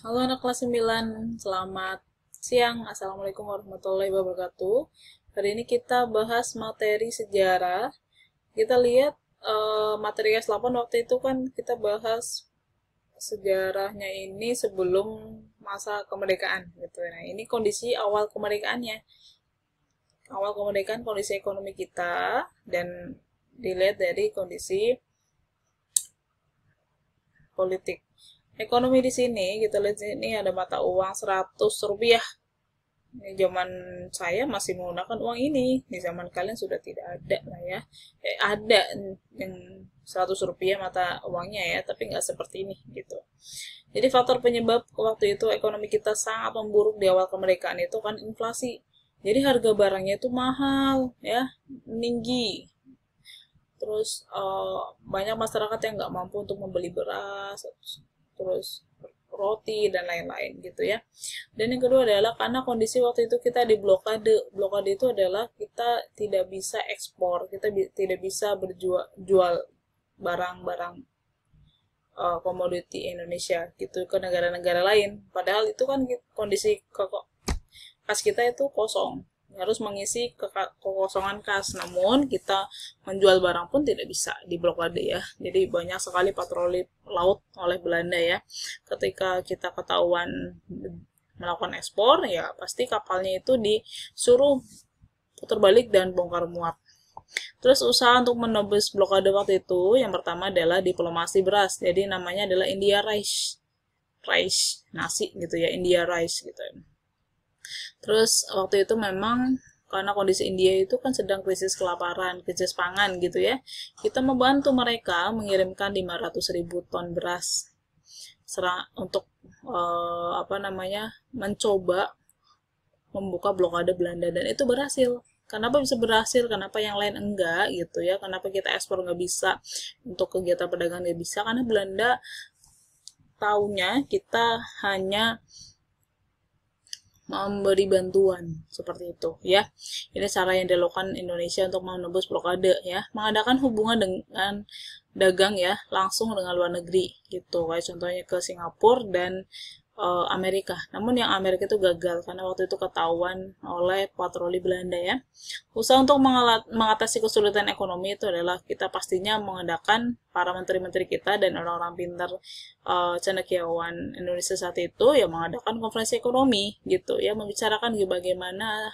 Halo anak kelas 9, selamat siang. Assalamualaikum warahmatullahi wabarakatuh. Hari ini kita bahas materi sejarah. Kita lihat materi S8 waktu itu kan kita bahas sejarahnya ini sebelum masa kemerdekaan gitu. Nah, ini kondisi awal kemerdekaannya. Awal kemerdekaan kondisi ekonomi kita dan dilihat dari kondisi politik. Ekonomi di sini kita lihat sini ada mata uang 100 rupiah. Ini zaman saya masih menggunakan uang ini. Di zaman kalian sudah tidak ada lah ya. Ada yang 100 rupiah mata uangnya ya, tapi nggak seperti ini gitu. Jadi faktor penyebab waktu itu ekonomi kita sangat memburuk di awal kemerdekaan itu kan inflasi. Jadi harga barangnya itu mahal ya, tinggi. Terus banyak masyarakat yang nggak mampu untuk membeli beras, terus roti dan lain-lain gitu ya. Dan yang kedua adalah karena kondisi waktu itu kita di blokade. Blokade itu adalah kita tidak bisa ekspor, kita tidak bisa jual barang-barang komoditi Indonesia gitu ke negara-negara lain. Padahal itu kan kondisi kas kita itu kosong, harus mengisi kekosongan kas, namun kita menjual barang pun tidak bisa di blokade ya. Jadi banyak sekali patroli laut oleh Belanda ya. Ketika kita ketahuan melakukan ekspor ya pasti kapalnya itu disuruh putar balik dan bongkar muat. Terus usaha untuk menembus blokade waktu itu yang pertama adalah diplomasi beras. Jadi namanya adalah India Rice. Rice nasi gitu ya, India Rice gitu. Terus waktu itu memang karena kondisi India itu kan sedang krisis kelaparan, krisis pangan gitu ya. Kita membantu mereka mengirimkan 500.000 ton beras untuk mencoba membuka blokade Belanda, dan itu berhasil. Kenapa bisa berhasil? Kenapa yang lain enggak gitu ya? Kenapa kita ekspor nggak bisa, untuk kegiatan perdagangan nggak bisa? Karena Belanda taunya kita hanya memberi bantuan seperti itu ya. Ini cara yang dilakukan Indonesia untuk menembus blokade ya, mengadakan hubungan dengan dagang ya langsung dengan luar negeri gitu, kayak contohnya ke Singapura dan Amerika. Namun yang Amerika itu gagal karena waktu itu ketahuan oleh patroli Belanda ya. Usaha untuk mengatasi kesulitan ekonomi itu adalah kita pastinya mengadakan para menteri-menteri kita dan orang-orang pintar cendekiawan Indonesia saat itu ya mengadakan konferensi ekonomi gitu ya, membicarakan bagaimana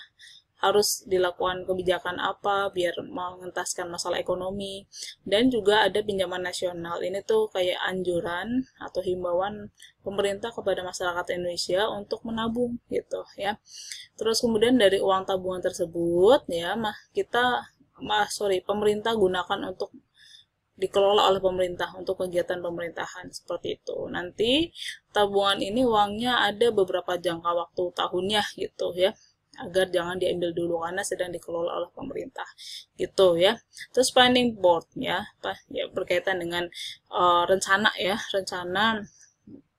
harus dilakukan kebijakan apa biar mengentaskan masalah ekonomi. Dan juga ada pinjaman nasional. Ini tuh kayak anjuran atau himbauan pemerintah kepada masyarakat Indonesia untuk menabung gitu ya. Terus kemudian dari uang tabungan tersebut ya pemerintah gunakan untuk dikelola oleh pemerintah untuk kegiatan pemerintahan seperti itu. Nanti tabungan ini uangnya ada beberapa jangka waktu tahunnya gitu ya, agar jangan diambil dulu karena sedang dikelola oleh pemerintah gitu ya. Terus planning board ya berkaitan dengan rencana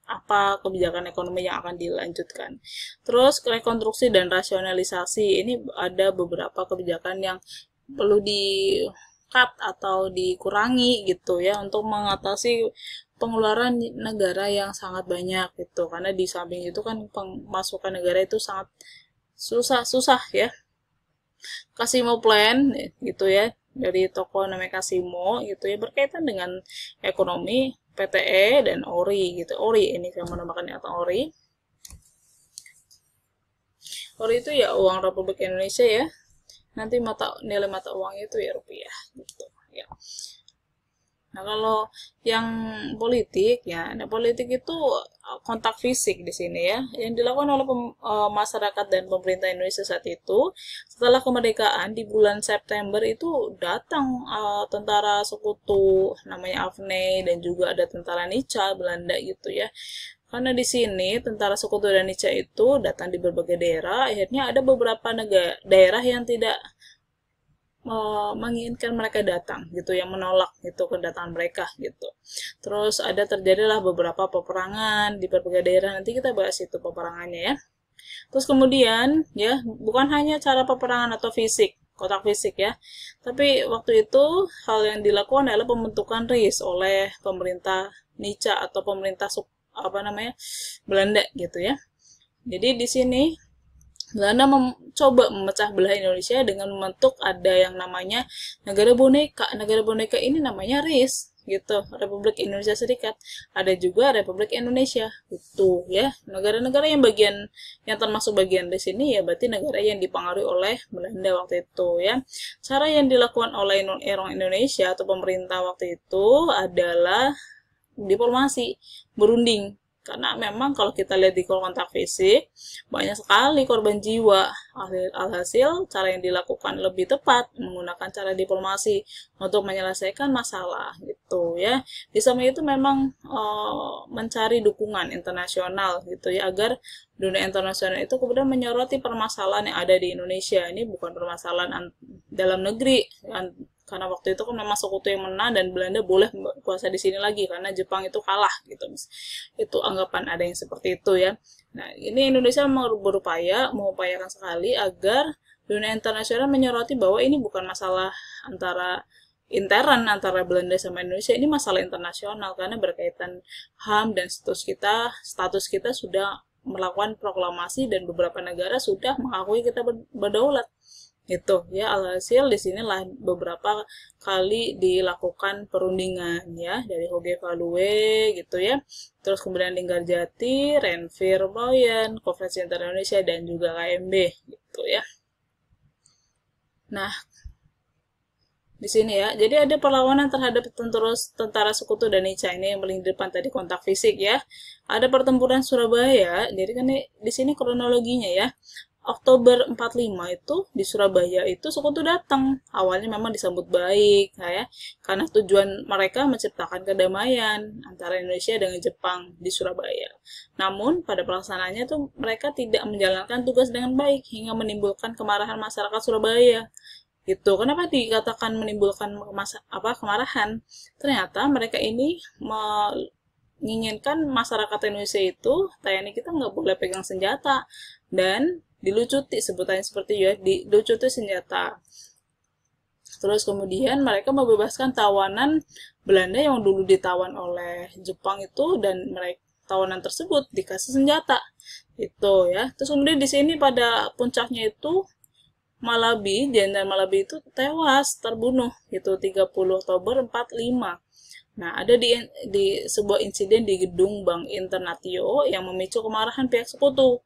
apa kebijakan ekonomi yang akan dilanjutkan. Terus rekonstruksi dan rasionalisasi, ini ada beberapa kebijakan yang perlu di cut atau dikurangi gitu ya untuk mengatasi pengeluaran negara yang sangat banyak gitu, karena di samping itu kan pemasukan negara itu sangat susah ya. Casimo Plan gitu ya, dari toko namanya Casimo gitu ya, berkaitan dengan ekonomi, PTE dan ORI gitu. ORI ini yang menambahkan kata ORI. ORI itu ya uang Republik Indonesia ya. Nanti nilai mata uangnya itu ya rupiah gitu ya. Nah, kalau yang politik ya, politik itu kontak fisik di sini ya, yang dilakukan oleh masyarakat dan pemerintah Indonesia saat itu. Setelah kemerdekaan di bulan September itu datang tentara sekutu namanya AFNI dan juga ada tentara Nica Belanda gitu ya. Karena di sini tentara sekutu dan Nica itu datang di berbagai daerah, akhirnya ada beberapa daerah yang tidak menginginkan mereka datang gitu, yang menolak gitu kedatangan mereka gitu. Terus terjadilah beberapa peperangan di berbagai daerah, nanti kita bahas itu peperangannya ya. Terus kemudian ya bukan hanya cara peperangan atau kotak fisik ya, tapi waktu itu hal yang dilakukan adalah pembentukan RIS oleh pemerintah Nica atau pemerintah Belanda gitu ya. Jadi di sini Belanda mencoba memecah belah Indonesia dengan membentuk ada yang namanya negara boneka. Negara boneka ini namanya RIS gitu, Republik Indonesia Serikat. Ada juga Republik Indonesia gitu ya. Negara-negara yang termasuk bagian di sini ya berarti negara yang dipengaruhi oleh Belanda waktu itu ya. Cara yang dilakukan oleh orang Indonesia atau pemerintah waktu itu adalah diplomasi, berunding. Karena memang kalau kita lihat di kontak fisik, banyak sekali korban jiwa. Alhasil, cara yang dilakukan lebih tepat menggunakan cara diplomasi untuk menyelesaikan masalah gitu ya. Di samping itu memang mencari dukungan internasional gitu ya, agar dunia internasional itu kemudian menyoroti permasalahan yang ada di Indonesia. Ini bukan permasalahan dalam negeri, karena waktu itu kan memang sekutu yang menang dan Belanda boleh kuasa di sini lagi karena Jepang itu kalah gitu. Itu anggapan ada yang seperti itu ya. Nah, ini Indonesia mengupayakan sekali agar dunia internasional menyoroti bahwa ini bukan masalah intern antara Belanda sama Indonesia, ini masalah internasional karena berkaitan HAM dan status kita sudah melakukan proklamasi dan beberapa negara sudah mengakui kita berdaulat. Gitu ya. Alhasil di sinilah beberapa kali dilakukan perundingan ya, dari Hoge Value gitu ya, terus kemudian Linggarjati, Renvir Boyen, Konferensi Internasional Indonesia, dan juga KMB gitu ya. Nah, di sini ya, jadi ada perlawanan terhadap tentara sekutu dan Nica, ini yang paling depan tadi kontak fisik ya. Ada pertempuran Surabaya, jadi kan di sini kronologinya ya. Oktober 45 itu di Surabaya itu sekutu datang. Awalnya memang disambut baik ya, karena tujuan mereka menciptakan kedamaian antara Indonesia dengan Jepang di Surabaya. Namun pada pelaksanaannya tuh mereka tidak menjalankan tugas dengan baik hingga menimbulkan kemarahan masyarakat Surabaya. Gitu. Kenapa dikatakan menimbulkan kemarahan? Ternyata mereka ini menginginkan masyarakat Indonesia itu, TNI kita nggak boleh pegang senjata dan dilucuti, sebutannya seperti ya, dilucuti senjata. Terus kemudian mereka membebaskan tawanan Belanda yang dulu ditawan oleh Jepang itu, dan mereka tawanan tersebut dikasih senjata itu ya. Terus kemudian di sini pada puncaknya itu Jenderal Malabi itu terbunuh gitu 30 Oktober 45. Nah, ada di sebuah insiden di gedung Bank Internatio yang memicu kemarahan pihak sekutu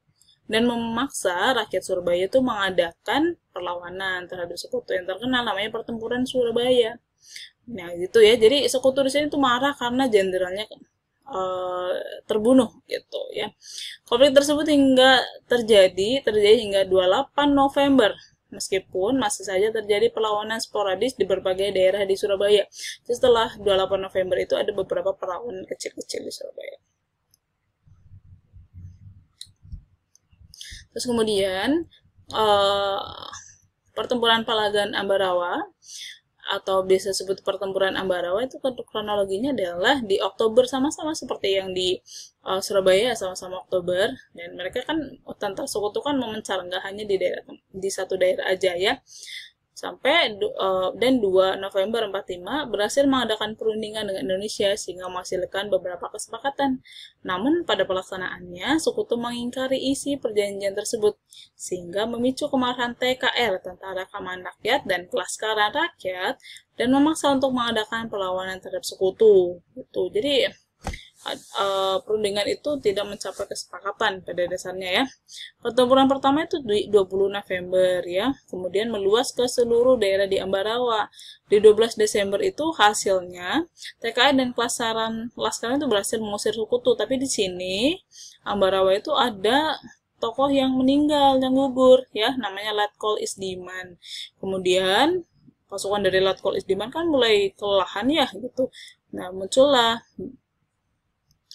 dan memaksa rakyat Surabaya itu mengadakan perlawanan terhadap sekutu yang terkenal namanya Pertempuran Surabaya. Nah, gitu ya. Jadi sekutu di sini tuh marah karena jenderalnya terbunuh gitu ya. Konflik tersebut terjadi hingga 28 November. Meskipun masih saja terjadi perlawanan sporadis di berbagai daerah di Surabaya. Setelah 28 November itu ada beberapa perlawanan kecil-kecil di Surabaya. Terus kemudian pertempuran Palagan Ambarawa atau biasa disebut pertempuran Ambarawa itu kronologinya adalah di Oktober, sama-sama seperti yang di Surabaya, sama-sama Oktober. Dan mereka kan tentara sekutu kan memencar, nggak hanya di satu daerah aja ya. Sampai dan 2 November 45 berhasil mengadakan perundingan dengan Indonesia sehingga menghasilkan beberapa kesepakatan. Namun pada pelaksanaannya sekutu mengingkari isi perjanjian tersebut sehingga memicu kemarahan TKR, Tentara Keamanan Rakyat, dan Kelaskaran Rakyat, dan memaksa untuk mengadakan perlawanan terhadap sekutu. Gitu. Jadi perundingan itu tidak mencapai kesepakatan pada dasarnya ya. Pertempuran pertama itu di 20 November ya, kemudian meluas ke seluruh daerah di Ambarawa. Di 12 Desember itu hasilnya TKI dan Kelaskaran itu berhasil mengusir sekutu, tapi di sini Ambarawa itu ada tokoh yang meninggal, yang gugur ya, namanya Letkol Isdiman. Kemudian pasukan dari Letkol Isdiman kan mulai kelelahan ya gitu. Nah, muncullah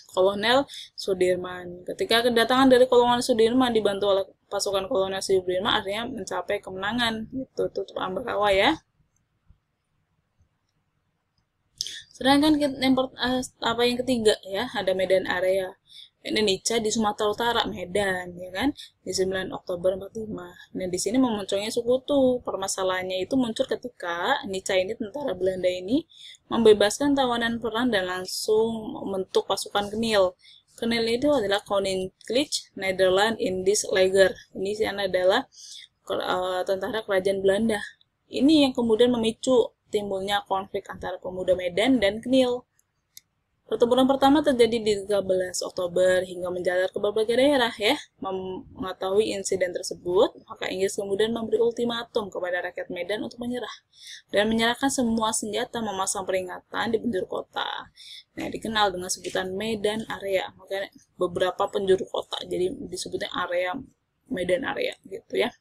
Kolonel Sudirman. Ketika kedatangan dari Kolonel Sudirman dibantu oleh pasukan Kolonel Sudirman, akhirnya mencapai kemenangan. Itu tutup Ambarawa ya. Sedangkan yang ketiga ya, ada Medan Area. Ini Nica di Sumatera Utara, Medan, ya kan, di 9 Oktober 45. Nah, di sini memunculnya sekutu. Permasalahannya itu muncul ketika Nica ini, tentara Belanda ini, membebaskan tawanan perang dan langsung membentuk pasukan Kenil. Knil itu adalah Koninklijke Nederland-Indisch Leger. Ini adalah tentara kerajaan Belanda. Ini yang kemudian memicu timbulnya konflik antara pemuda Medan dan Knil. Pertempuran pertama terjadi di 13 Oktober hingga menjalar ke berbagai daerah ya. Mengetahui insiden tersebut, maka Inggris kemudian memberi ultimatum kepada rakyat Medan untuk menyerah dan menyerahkan semua senjata, memasang peringatan di penjuru kota. Nah, dikenal dengan sebutan Medan Area. Makanya beberapa penjuru kota jadi disebutnya area Medan Area gitu ya.